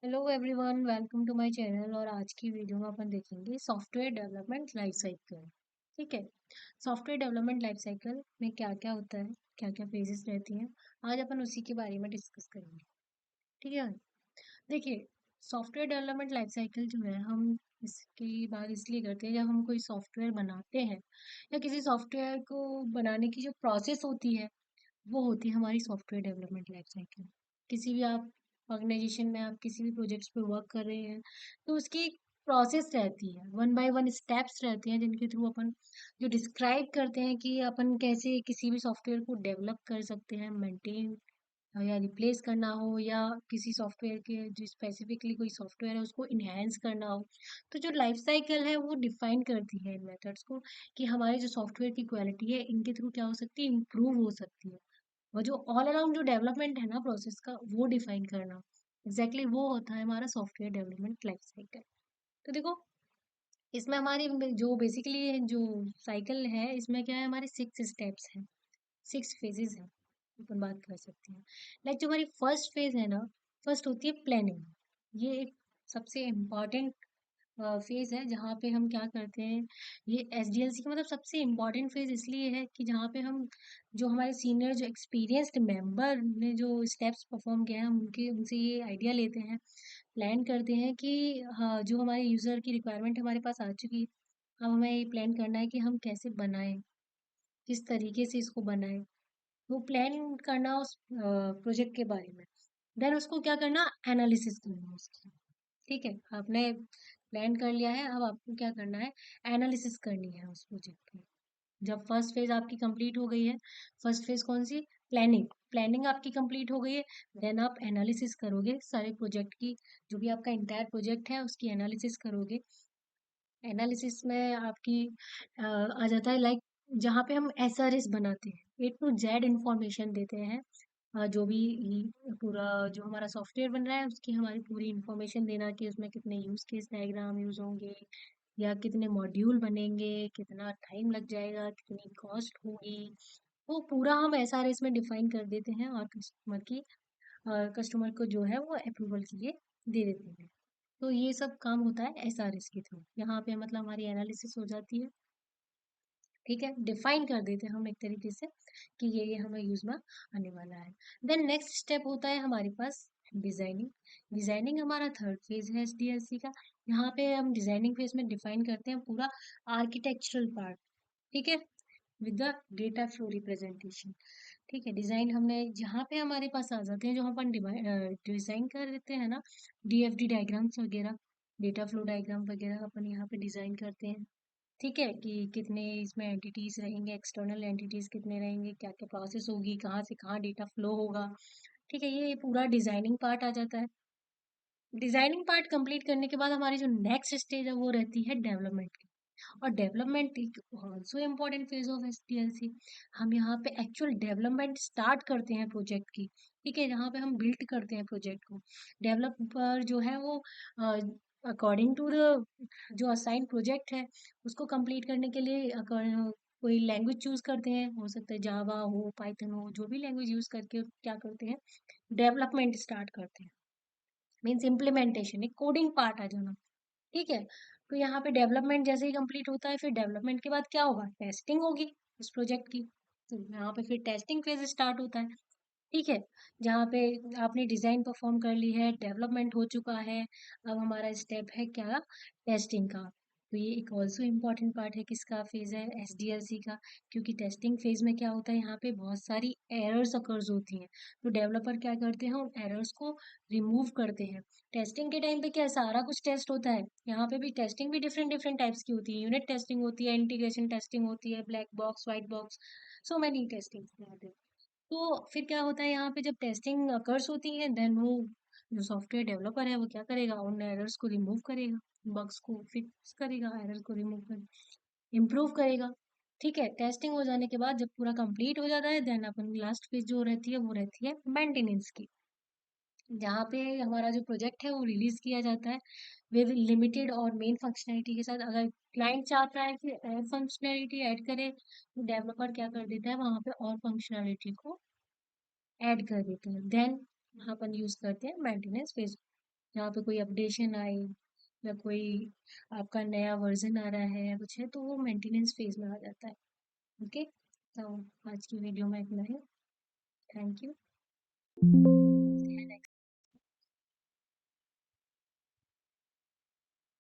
Hello everyone, welcome to my channel. और आज की वीडियो में अपन देखेंगे सॉफ्टवेयर डेवलपमेंट लाइफ साइकिल। ठीक है। सॉफ्टवेयर डेवलपमेंट लाइफ साइकिल में क्या क्या होता है, क्या क्या फेजेस रहती हैं, आज अपन उसी के बारे में डिस्कस करेंगे। ठीक है। देखिए, सॉफ्टवेयर डेवलपमेंट लाइफ साइकिल जो है, हम इसकी बात इसलिए करते हैं जब हम कोई सॉफ्टवेयर बनाते हैं या किसी सॉफ्टवेयर को बनाने की जो प्रोसेस होती है वो होती है हमारी सॉफ्टवेयर डेवलपमेंट लाइफ साइकिल। किसी भी आप ऑर्गेनाइजेशन में आप किसी भी प्रोजेक्ट्स पे वर्क कर रहे हैं तो उसकी एक प्रोसेस रहती है, वन बाय वन स्टेप्स रहते हैं जिनके थ्रू अपन जो डिस्क्राइब करते हैं कि अपन कैसे किसी भी सॉफ्टवेयर को डेवलप कर सकते हैं, मेंटेन या रिप्लेस करना हो, या किसी सॉफ्टवेयर के जो स्पेसिफिकली कोई सॉफ्टवेयर है उसको इन्हेंस करना हो। तो जो लाइफ साइकिल है वो डिफाइन करती है इन मेथड्स को कि हमारे जो सॉफ्टवेयर की क्वालिटी है इनके थ्रू क्या हो सकती है, इम्प्रूव हो सकती है। और जो ऑल अराउंड जो डेवलपमेंट है ना प्रोसेस का, वो डिफाइन करना, एग्जैक्टली वो होता है हमारा सॉफ्टवेयर डेवलपमेंट लाइफ साइकिल। तो देखो, इसमें हमारी जो बेसिकली जो साइकिल है इसमें क्या है, हमारे 6 स्टेप्स हैं, 6 फेजेस हैं, अपन बात कर सकते हैं। लाइक जो हमारी फर्स्ट फेज है ना, फर्स्ट होती है प्लानिंग। ये एक सबसे इम्पॉर्टेंट फेज है जहाँ पे हम क्या करते हैं, ये एसडीएलसी का मतलब सबसे इम्पोर्टेंट फेज इसलिए है कि जहाँ पे हम जो हमारे सीनियर जो एक्सपीरियंस्ड मेंबर ने जो स्टेप्स परफॉर्म किया है हम उनके उनसे ये आइडिया लेते हैं, प्लान करते हैं कि हाँ, जो हमारे यूजर की रिक्वायरमेंट हमारे पास आ चुकी है, अब हमें ये प्लान करना है कि हम कैसे बनाएं, किस तरीके से इसको बनाएं। वो प्लान करना उस प्रोजेक्ट के बारे में। देन उसको क्या करना, एनालिसिस करना उसकी। ठीक है, आपने प्लान कर लिया है, अब आपको क्या करना है, एनालिसिस करनी है उस प्रोजेक्ट की। जब फर्स्ट फेज आपकी कंप्लीट हो गई है, फर्स्ट फेज कौन सी, प्लानिंग, प्लानिंग आपकी कंप्लीट हो गई है। देन आप एनालिसिस करोगे सारे प्रोजेक्ट की, जो भी आपका इंटायर प्रोजेक्ट है उसकी एनालिसिस करोगे। एनालिसिस में आपकी आ जाता है लाइक जहाँ पे हम एसआरएस बनाते हैं, A to Z इंफॉर्मेशन देते हैं। जो भी पूरा जो हमारा सॉफ्टवेयर बन रहा है उसकी हमारी पूरी इंफॉर्मेशन देना कि उसमें कितने यूज केस डायग्राम यूज होंगे, या कितने मॉड्यूल बनेंगे, कितना टाइम लग जाएगा, कितनी कॉस्ट होगी। वो पूरा हम एसआरएस में डिफाइन कर देते हैं और कस्टमर को जो है वो अप्रूवल के लिए दे देते हैं। तो ये सब काम होता है एसआरएस के थ्रू। यहाँ पे मतलब हमारी एनालिसिस हो जाती है। ठीक है, डिफाइन कर देते हैं हम एक तरीके से कि ये हमें यूज में आने वाला है। देन नेक्स्ट स्टेप होता है हमारे पास डिजाइनिंग। डिजाइनिंग हमारा थर्ड फेज है एसडीएलसी का। यहाँ पे हम डिजाइनिंग फेज में डिफाइन करते हैं पूरा आर्किटेक्चरल पार्ट। ठीक है, with the data flow representation. ठीक है, डिजाइन हमने जहाँ पे हमारे पास आ जाते हैं, जो अपन डिजाइन कर देते हैं ना, डीएफडी डायग्राम्स वगैरह, डेटा फ्लो डायग्राम वगैरह अपन यहाँ पे डिजाइन करते हैं। ठीक है, कि कितने इसमें एंटिटीज रहेंगे, एक्सटर्नल एंटिटीज कितने रहेंगे, क्या क्या प्रोसेस होगी, कहाँ से कहाँ डेटा फ्लो होगा। ठीक है, ये पूरा डिजाइनिंग पार्ट आ जाता है। डिजाइनिंग पार्ट कंप्लीट करने के बाद हमारी जो नेक्स्ट स्टेज है वो रहती है डेवलपमेंट की। और डेवलपमेंट एक also important phase of SDLC. हम यहाँ पे एक्चुअल डेवलपमेंट स्टार्ट करते हैं प्रोजेक्ट की। ठीक है, यहाँ पे हम बिल्ड करते हैं प्रोजेक्ट को। डेवलपर जो है वो अकॉर्डिंग टू द जो असाइन प्रोजेक्ट है उसको कंप्लीट करने के लिए कोई लैंग्वेज चूज करते हैं, हो सकता है जावा हो, पाइथन हो, जो भी लैंग्वेज यूज करके क्या करते हैं, डेवलपमेंट स्टार्ट करते हैं। मीन्स इम्प्लीमेंटेशन, एक कोडिंग पार्ट आ जाना। ठीक है, तो यहाँ पे डेवलपमेंट जैसे ही कंप्लीट होता है, फिर डेवलपमेंट के बाद क्या होगा, टेस्टिंग होगी उस प्रोजेक्ट की। तो यहाँ पे फिर टेस्टिंग फेज स्टार्ट होता है। ठीक है, जहाँ पे आपने डिजाइन परफॉर्म कर ली है, डेवलपमेंट हो चुका है, अब हमारा स्टेप है क्या, टेस्टिंग का। तो ये एक ऑल्सो इम्पॉर्टेंट पार्ट है, किसका फेज है, एसडीएलसी का। क्योंकि टेस्टिंग फेज में क्या होता है, यहाँ पे बहुत सारी एरर्स अकर्स होती हैं। तो डेवलपर क्या करते हैं, उन एरर्स को रिमूव करते हैं। टेस्टिंग के टाइम पे क्या सारा कुछ टेस्ट होता है, यहाँ पे भी टेस्टिंग भी डिफरेंट डिफरेंट टाइप्स की होती है, यूनिट टेस्टिंग होती है, इंटीग्रेशन टेस्टिंग होती है, black box, white box, so many testing. तो फिर क्या होता है, यहाँ पे जब टेस्टिंग अकर्स होती है, देन वो जो सॉफ्टवेयर डेवलपर है वो क्या करेगा, उन एरर्स को रिमूव करेगा, बग्स को फिक्स करेगा, एरर को रिमूव कर इम्प्रूव करेगा। ठीक है, टेस्टिंग हो जाने के बाद जब पूरा कंप्लीट हो जाता है, देन अपन लास्ट फेज जो रहती है वो रहती है मेंटेनेंस की। जहाँ पे हमारा जो प्रोजेक्ट है वो रिलीज किया जाता है विद लिमिटेड और मेन फंक्शनैलिटी के साथ। अगर क्लाइंट चाहता है कि और फंक्शनैलिटी ऐड करे, तो डेवलपर क्या कर देता है, वहाँ पे और फंक्शनैलिटी को ऐड कर देते हैं। देन यहाँ पर यूज करते हैं मेंटेनेंस फेज। जहाँ पे कोई अपडेशन आए या कोई आपका नया वर्जन आ रहा है या कुछ है, तो वो मेंटेनेंस फेज में आ जाता है। ओके, तो आज की वीडियो में इतना ही। Thank you.